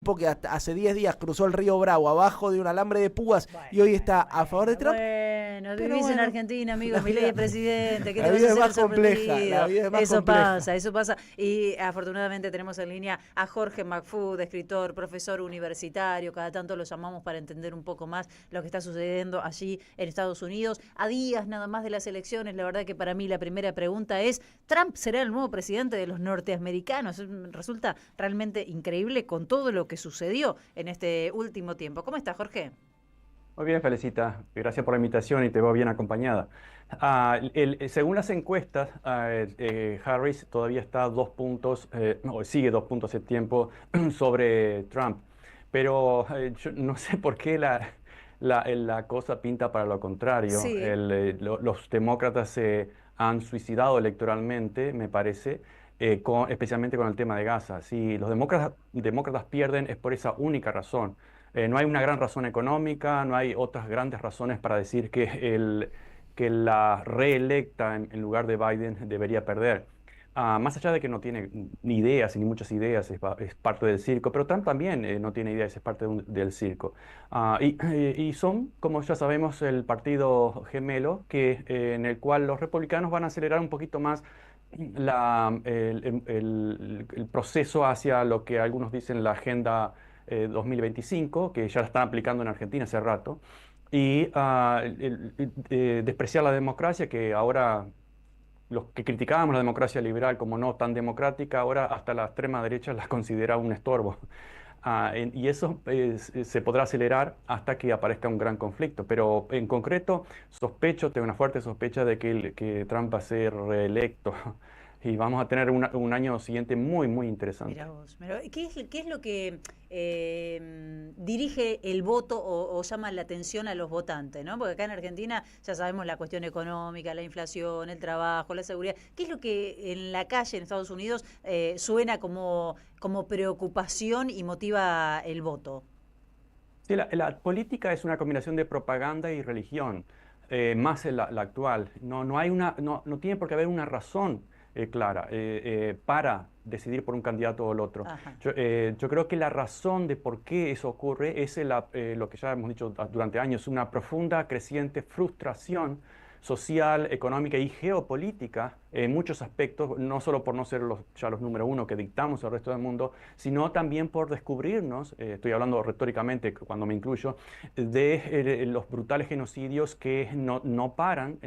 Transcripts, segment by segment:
tipo que hasta hace 10 días cruzó el río Bravo abajo de un alambre de púas y hoy está a favor de Trump. Bueno, Pero vivís en bueno, Argentina, amigo, Milei es presidente, ¿qué la te vas vida a es hacer más compleja, la sorprendido? vida es más Eso compleja. pasa, eso pasa. Y afortunadamente tenemos en línea a Jorge McFood, escritor, profesor universitario, cada tanto lo llamamos para entender un poco más lo que está sucediendo allí en Estados Unidos. A días nada más de las elecciones, la verdad que para mí la primera pregunta es, ¿Trump será el nuevo presidente de los norteamericanos? Resulta realmente increíble con todo lo que sucedió en este último tiempo. ¿Cómo está, Jorge? Muy bien, Felicita. Gracias por la invitación y te veo bien acompañada. Según las encuestas, Harris todavía está 2 puntos, no, sigue 2 puntos de tiempo sobre Trump. Pero yo no sé por qué la cosa pinta para lo contrario. Sí. Los demócratas se han suicidado electoralmente, me parece, especialmente con el tema de Gaza. Si los demócratas pierden es por esa única razón. No hay una gran razón económica, no hay otras grandes razones para decir que la reelecta en lugar de Biden debería perder. Más allá de que no tiene ni ideas, ni muchas ideas, es parte del circo, pero Trump también no tiene ideas, es parte del circo. Y son, como ya sabemos, el partido gemelo en el cual los republicanos van a acelerar un poquito más el proceso hacia lo que algunos dicen la agenda 2025, que ya la están aplicando en Argentina hace rato, y despreciar la democracia, que ahora los que criticábamos la democracia liberal como no tan democrática, ahora hasta la extrema derecha la considera un estorbo. Y eso se podrá acelerar hasta que aparezca un gran conflicto. Pero en concreto, tengo una fuerte sospecha de que Trump va a ser reelecto. Y vamos a tener un año siguiente muy, muy interesante. Mirá vos, ¿qué es lo que dirige el voto o llama la atención a los votantes, ¿no? Porque acá en Argentina ya sabemos la cuestión económica, la inflación, el trabajo, la seguridad. ¿Qué es lo que en la calle en Estados Unidos suena como preocupación y motiva el voto? Sí, la política es una combinación de propaganda y religión, más la actual. No tiene por qué haber una razón clara para decidir por un candidato o el otro. Yo creo que la razón de por qué eso ocurre es lo que ya hemos dicho durante años, una profunda, creciente frustración social, económica y geopolítica en muchos aspectos, no solo por no ser ya los número uno que dictamos al resto del mundo, sino también por descubrirnos, estoy hablando retóricamente cuando me incluyo, de los brutales genocidios que no paran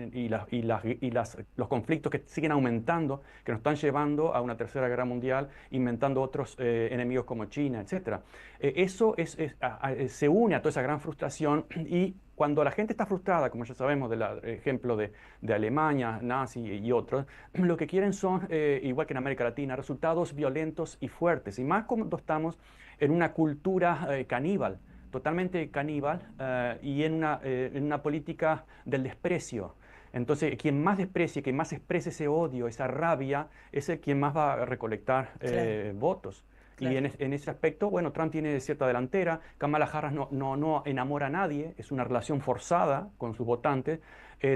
los conflictos que siguen aumentando, que nos están llevando a una tercera guerra mundial, inventando otros enemigos como China, etc. Eso se une a toda esa gran frustración y cuando la gente está frustrada, como ya sabemos del ejemplo de Alemania, nazi y otros, lo que quieren son, igual que en América Latina, resultados violentos y fuertes. Y más cuando estamos en una cultura caníbal, totalmente caníbal, y en una política del desprecio. Entonces, quien más desprecie, quien más exprese ese odio, esa rabia, es el quien más va a recolectar votos. Claro. Y en ese aspecto, bueno, Trump tiene cierta delantera, Kamala Harris no enamora a nadie, es una relación forzada con sus votantes.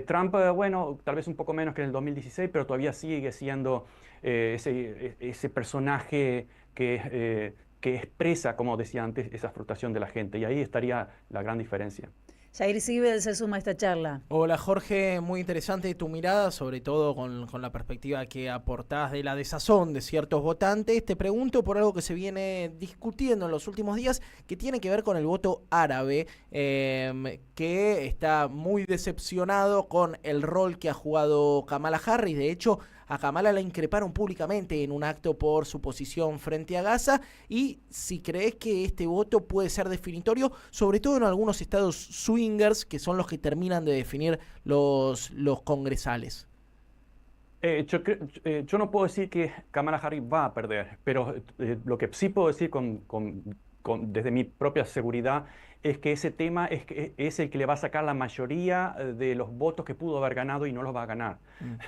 Trump, bueno, tal vez un poco menos que en el 2016, pero todavía sigue siendo ese personaje que expresa, como decía antes, esa frustración de la gente. Y ahí estaría la gran diferencia. Jair Sibel se suma a esta charla. Hola Jorge, muy interesante tu mirada, sobre todo con la perspectiva que aportás de la desazón de ciertos votantes. Te pregunto por algo que se viene discutiendo en los últimos días, que tiene que ver con el voto árabe, que está muy decepcionado con el rol que ha jugado Kamala Harris. De hecho, a Kamala la increparon públicamente en un acto por su posición frente a Gaza, y si crees que este voto puede ser definitorio, sobre todo en algunos estados swingers, que son los que terminan de definir los congresales. Yo no puedo decir que Kamala Harris va a perder, pero lo que sí puedo decir desde mi propia seguridad es que ese tema es el que le va a sacar la mayoría de los votos que pudo haber ganado y no los va a ganar.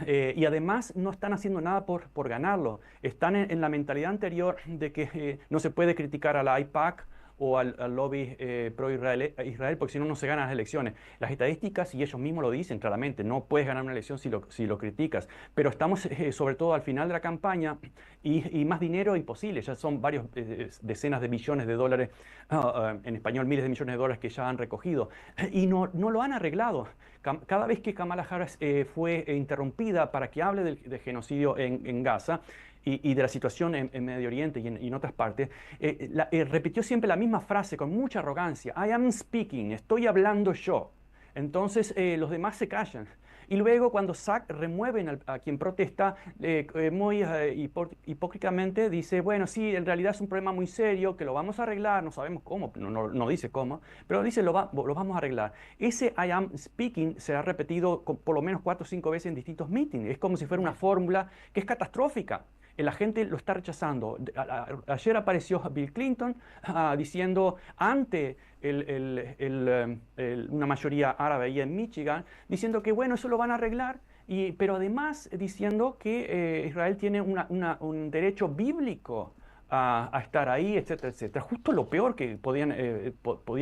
Y además no están haciendo nada por ganarlo. Están en la mentalidad anterior de que no se puede criticar a la AIPAC o al lobby pro-Israel, porque si no, no se ganan las elecciones. Las estadísticas, y ellos mismos lo dicen claramente, no puedes ganar una elección si lo criticas. Pero estamos sobre todo al final de la campaña y más dinero imposible. Ya son varios decenas de billones de dólares, en español miles de millones de dólares que ya han recogido. Y no lo han arreglado. Cada vez que Kamala Harris fue interrumpida para que hable del genocidio en Gaza y de la situación en Medio Oriente y en otras partes, repitió siempre la misma frase con mucha arrogancia: I am speaking, estoy hablando yo. Entonces los demás se callan. Y luego cuando remueven a quien protesta, muy hipócritamente dice, bueno, sí, en realidad es un problema muy serio, que lo vamos a arreglar, no sabemos cómo, no dice cómo, pero dice lo vamos a arreglar. Ese I am speaking se ha repetido por lo menos 4 o 5 veces en distintos meetings. Es como si fuera una fórmula que es catastrófica. La gente lo está rechazando. Ayer apareció Bill Clinton diciendo ante una mayoría árabe ahí en Michigan, diciendo que bueno, eso lo van a arreglar, pero además diciendo que Israel tiene un derecho bíblico a estar ahí, etcétera, etcétera. Justo lo peor que podía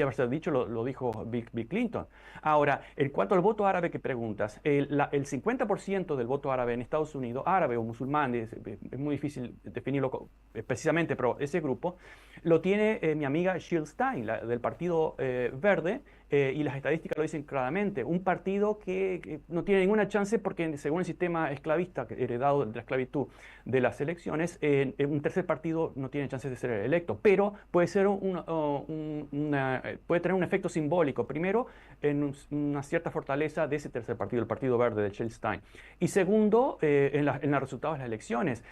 haberse dicho lo dijo Bill Clinton. Ahora, en cuanto al voto árabe que preguntas, el 50% del voto árabe en Estados Unidos, árabe o musulmán, es muy difícil definirlo precisamente, pero ese grupo lo tiene mi amiga Jill Stein, del Partido Verde, y las estadísticas lo dicen claramente. Un partido que no tiene ninguna chance porque, según el sistema esclavista heredado de la esclavitud de las elecciones, un tercer partido no tiene chances de ser electo, pero puede ser puede tener un efecto simbólico. Primero, en una cierta fortaleza de ese tercer partido, el Partido Verde de Jill Stein. Y segundo, en los resultados de las elecciones,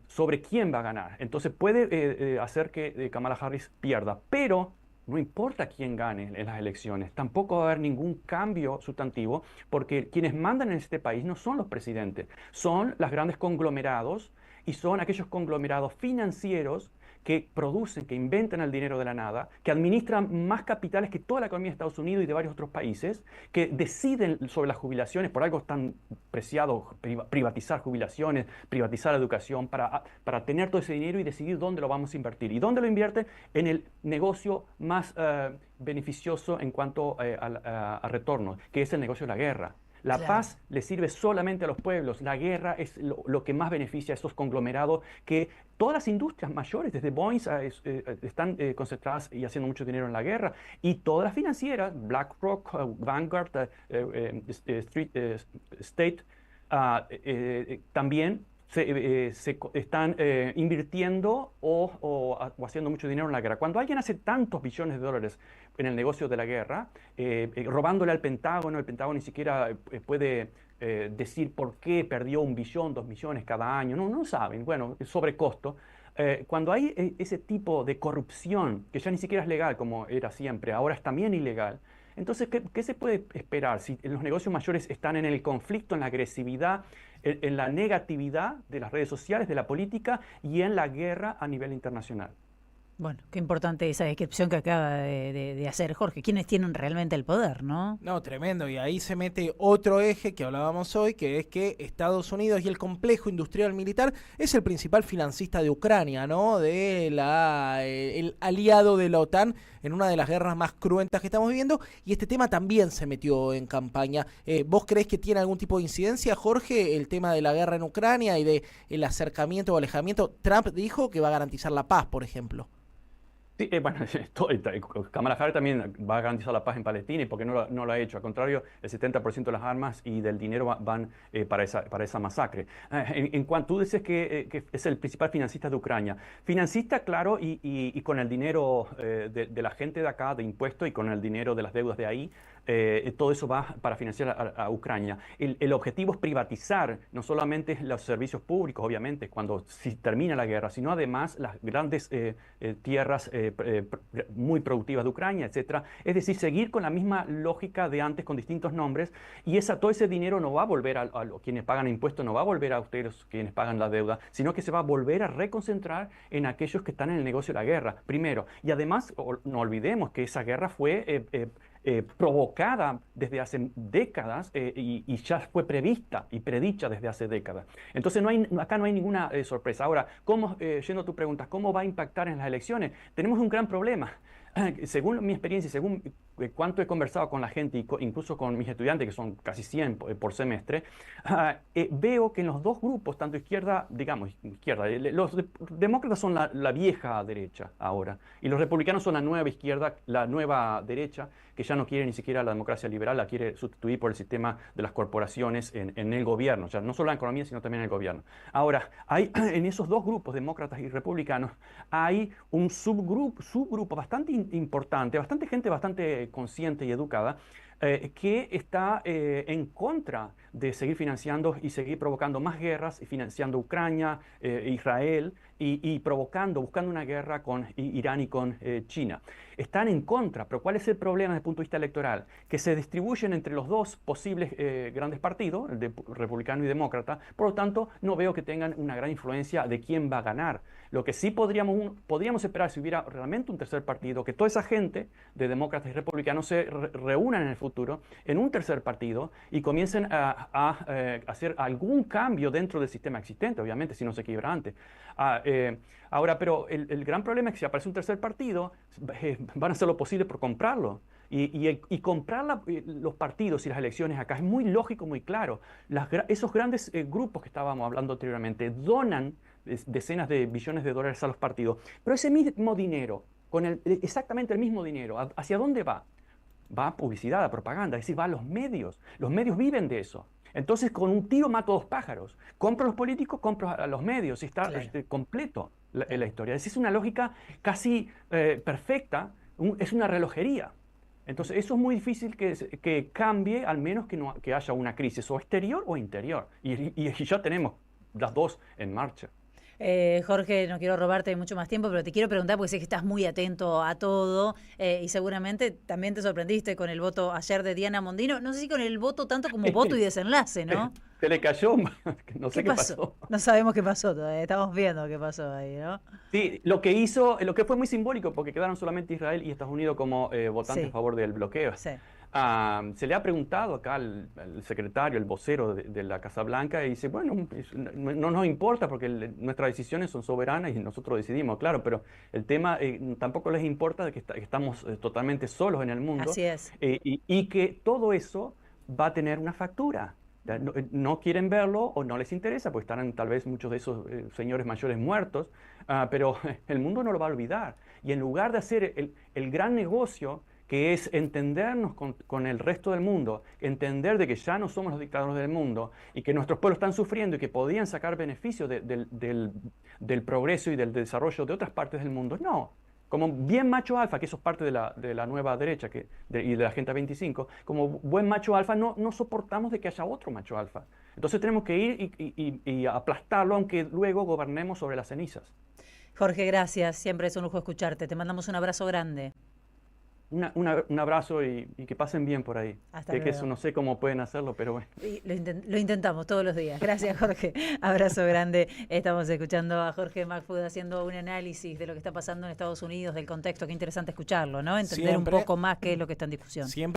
sobre quién va a ganar. Entonces puede hacer que Kamala Harris pierda, pero no importa quién gane en las elecciones, tampoco va a haber ningún cambio sustantivo, porque quienes mandan en este país no son los presidentes, son los grandes conglomerados y son aquellos conglomerados financieros que producen, que inventan el dinero de la nada, que administran más capitales que toda la economía de Estados Unidos y de varios otros países, que deciden sobre las jubilaciones, por algo tan preciado privatizar jubilaciones, privatizar la educación, para tener todo ese dinero y decidir dónde lo vamos a invertir. ¿Y dónde lo invierten? En el negocio más beneficioso en cuanto a retorno, que es el negocio de la guerra. La paz le sirve solamente a los pueblos. La guerra es lo que más beneficia a estos conglomerados, que todas las industrias mayores, desde Boeing, están concentradas y haciendo mucho dinero en la guerra. Y todas las financieras, BlackRock, Vanguard, State, también se están invirtiendo o haciendo mucho dinero en la guerra. Cuando alguien hace tantos billones de dólares en el negocio de la guerra, robándole al Pentágono, el Pentágono ni siquiera puede decir por qué perdió 1 billón, 2 millones cada año, no saben, bueno, el sobrecosto. Cuando hay ese tipo de corrupción, que ya ni siquiera es legal como era siempre, ahora es también ilegal, entonces, ¿qué se puede esperar si los negocios mayores están en el conflicto, en la agresividad, en la negatividad de las redes sociales, de la política y en la guerra a nivel internacional? Bueno, qué importante esa descripción que acaba de hacer Jorge. ¿Quiénes tienen realmente el poder, no? No, tremendo. Y ahí se mete otro eje que hablábamos hoy, que es que Estados Unidos y el complejo industrial militar es el principal financista de Ucrania, ¿no? El aliado de la OTAN en una de las guerras más cruentas que estamos viviendo. Y este tema también se metió en campaña. ¿Vos creés que tiene algún tipo de incidencia, Jorge, el tema de la guerra en Ucrania y de el acercamiento o alejamiento? Trump dijo que va a garantizar la paz, por ejemplo. Sí, bueno, Kamala Harris también va a garantizar la paz en Palestina, y porque no lo ha hecho. Al contrario, el 70% de las armas y del dinero van para esa masacre. En cuanto tú dices que es el principal financista de Ucrania, financista, claro, y con el dinero de la gente de acá, de impuestos, y con el dinero de las deudas de ahí, todo eso va para financiar a Ucrania. El objetivo es privatizar no solamente los servicios públicos, obviamente, si termina la guerra, sino además las grandes tierras muy productivas de Ucrania, etcétera. Es decir, seguir con la misma lógica de antes con distintos nombres, y todo ese dinero no va a volver a quienes pagan impuestos, no va a volver a ustedes quienes pagan la deuda, sino que se va a volver a reconcentrar en aquellos que están en el negocio de la guerra, primero. Y además, no olvidemos que esa guerra fue provocada desde hace décadas y ya fue prevista y predicha desde hace décadas. Entonces acá no hay ninguna sorpresa. Ahora, yendo a tu pregunta, ¿cómo va a impactar en las elecciones? Tenemos un gran problema. Según mi experiencia y según cuánto he conversado con la gente, incluso con mis estudiantes, que son casi 100 por semestre, veo que en los dos grupos, tanto izquierda, digamos, izquierda, los demócratas son la vieja derecha ahora, y los republicanos son la nueva izquierda, la nueva derecha, que ya no quiere ni siquiera la democracia liberal, la quiere sustituir por el sistema de las corporaciones en el gobierno, ya no solo en la economía, sino también en el gobierno. Ahora, en esos dos grupos, demócratas y republicanos, hay un subgrupo bastante importante, bastante gente bastante consciente y educada, que está en contra de seguir financiando y seguir provocando más guerras y financiando Ucrania, Israel y buscando una guerra con Irán y con China. Están en contra, pero ¿cuál es el problema desde el punto de vista electoral? Que se distribuyen entre los dos posibles grandes partidos, el de republicano y demócrata, por lo tanto no veo que tengan una gran influencia de quién va a ganar. Lo que sí podríamos esperar si hubiera realmente un tercer partido, que toda esa gente de demócratas y republicanos se reúnan en el futuro en un tercer partido y comiencen a hacer algún cambio dentro del sistema existente, obviamente, si no se quiebra antes. Ahora, pero el gran problema es que si aparece un tercer partido, van a hacer lo posible por comprarlo. Y comprar los partidos y las elecciones acá es muy lógico, muy claro. Esos grandes grupos que estábamos hablando anteriormente donan decenas de billones de dólares a los partidos, pero ese mismo dinero, exactamente el mismo dinero, ¿hacia dónde va? Va a publicidad, a propaganda, es decir, va a los medios. Los medios viven de eso. Entonces, con un tiro mato dos pájaros. Compro a los políticos, compro a los medios y está completo la historia. Es una lógica casi perfecta, es una relojería. Entonces, eso es muy difícil que cambie, al menos que haya una crisis o exterior o interior. Y ya tenemos las dos en marcha. Jorge, no quiero robarte mucho más tiempo, pero te quiero preguntar porque sé que estás muy atento a todo y seguramente también te sorprendiste con el voto ayer de Diana Mondino. No sé si con el voto tanto como voto y desenlace, ¿no? Se le cayó, no sé qué pasó. No sabemos qué pasó todavía, estamos viendo qué pasó ahí, ¿no? Sí, lo que fue muy simbólico, porque quedaron solamente Israel y Estados Unidos como votantes a favor del bloqueo. Sí. Se le ha preguntado acá al secretario, el vocero de la Casa Blanca, y dice, bueno, no nos importa porque nuestras decisiones son soberanas y nosotros decidimos, claro, pero el tema tampoco les importa de que estamos totalmente solos en el mundo. Así es. Y que todo eso va a tener una factura. No quieren verlo o no les interesa, porque estarán tal vez muchos de esos señores mayores muertos, pero el mundo no lo va a olvidar. Y en lugar de hacer el gran negocio, que es entendernos con el resto del mundo, entender de que ya no somos los dictadores del mundo y que nuestros pueblos están sufriendo y que podían sacar beneficio del progreso y del desarrollo de otras partes del mundo. No, como bien macho alfa, que eso es parte de la nueva derecha y de la Agenda 25, como buen macho alfa no soportamos de que haya otro macho alfa. Entonces tenemos que ir y aplastarlo, aunque luego gobernemos sobre las cenizas. Jorge, gracias. Siempre es un lujo escucharte. Te mandamos un abrazo grande. Un abrazo y que pasen bien por ahí. Hasta luego. Que eso no sé cómo pueden hacerlo, pero bueno. Lo intentamos todos los días. Gracias, Jorge. Abrazo grande. Estamos escuchando a Jorge McFood haciendo un análisis de lo que está pasando en Estados Unidos, del contexto. Qué interesante escucharlo, ¿no? Entender un poco más qué es lo que está en discusión. Siempre